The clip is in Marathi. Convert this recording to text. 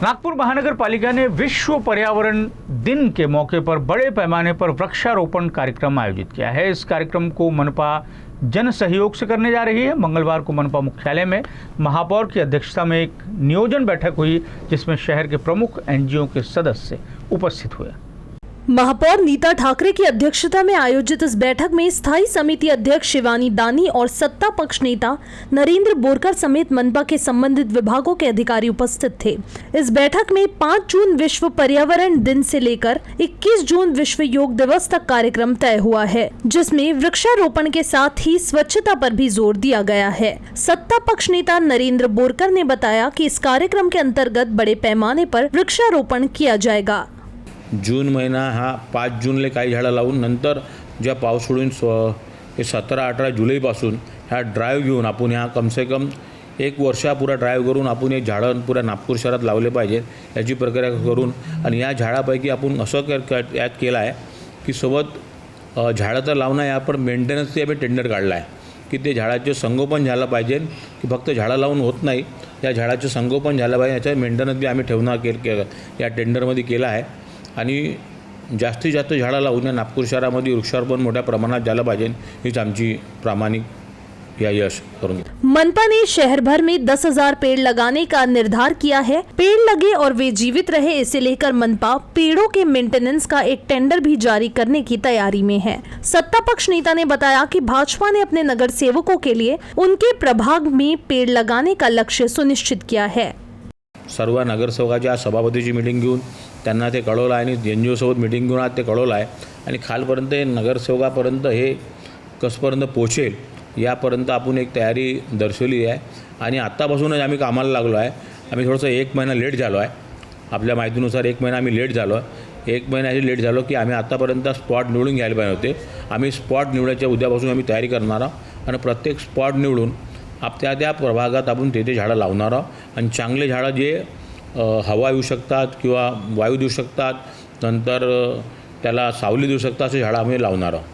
नागपुर महानगर पालिका ने विश्व पर्यावरण दिन के मौके पर बड़े पैमाने पर वृक्षारोपण कार्यक्रम आयोजित किया है। इस कार्यक्रम को मनपा जन सहयोग से करने जा रही है। मंगलवार को मनपा मुख्यालय में महापौर की अध्यक्षता में एक नियोजन बैठक हुई, जिसमें शहर के प्रमुख एनजीओ के सदस्य उपस्थित हुए। महापौर नीता ठाकरे की अध्यक्षता में आयोजित इस बैठक में स्थायी समिति अध्यक्ष शिवानी दानी और सत्ता पक्ष नेता नरेंद्र बोरकर समेत मनपा के संबंधित विभागों के अधिकारी उपस्थित थे। इस बैठक में 5 जून विश्व पर्यावरण दिन से लेकर 21 जून विश्व योग दिवस तक कार्यक्रम तय हुआ है, जिसमें वृक्षारोपण के साथ ही स्वच्छता पर भी जोर दिया गया है। सत्ता पक्ष नेता नरेंद्र बोरकर ने बताया कि इस कार्यक्रम के अंतर्गत बड़े पैमाने पर वृक्षारोपण किया जाएगा। जून महिना हा 5 जूनले काही झाडं लावून नंतर ज्या पाऊस सोडून 17-18 जुलैपासून ह्या ड्राईव्ह घेऊन आपण ह्या कम से कम 1 वर्षा पुरा ड्राईव्ह करून आपण हे झाडं पुऱ्या नागपूर शहरात लावले पाहिजेत याची प्रक्रिया करून आणि या झाडापैकी आपण असं यात केलं आहे की सोबत झाडं तर लावणं आहे, आपण मेंटेनन्सचे आम्ही टेंडर काढला आहे की ते झाडाचे संगोपन झालं पाहिजे की फक्त झाडं लावून होत नाही, या झाडाचं संगोपन झालं पाहिजे, याचं मेंटेनन्स बी आम्ही ठेवणार या टेंडरमध्ये केलं आहे आणि जास्तीत जास्त झाडं लावून नागपूर शहरामध्ये वृक्षारोपण मोठ्या प्रमाणात झालं पाहिजे हीच आमची प्रामाणिक यश करून। मनपा ने शहर भर में 10,000 पेड़ लगाने का निर्धार किया है। पेड़ लगे और वे जीवित रहे, इसे लेकर मनपा पेड़ों के मेंटेनेंस का एक टेंडर भी जारी करने की तैयारी में है। सत्ता पक्ष नेता ने बताया कि भाजपा ने अपने नगर सेवकों के लिए उनके प्रभाग में पेड़ लगाने का लक्ष्य सुनिश्चित किया है। सर्व नगरसेवकाच्या सभापतीची मीटिंग घेऊन त्यांना ते कळवलं आहे आणि एनजीओ सोबत मीटिंग घेऊन आज ते कळवलं आहे आणि खालपर्यंत नगरसेवकापर्यंत हे कसपर्यंत पोहोचेल यापर्यंत आपण एक तयारी दर्शवली आहे आणि आत्तापासूनच आम्ही कामाला लागलो आहे। आम्ही थोडंसं 1 महिना लेट झालो आहे, आपल्या माहितीनुसार 1 महिना आम्ही लेट झालो आहे। 1 महिन्याची लेट झालो की आम्ही आत्तापर्यंत स्पॉट निवडून घ्यायला पाहिजे होते। आम्ही स्पॉट निवडायच्या उद्यापासून आम्ही तयारी करणार आहोत आणि प्रत्येक स्पॉट निवडून त्या प्रभागात आपण तेथे झाडं लावणार आहोत आणि चांगले झाडं जे हवा येऊ शकतात किंवा वायू देऊ शकतात, नंतर त्याला सावली देऊ शकतात असे झाडं आम्ही लावणार आहोत।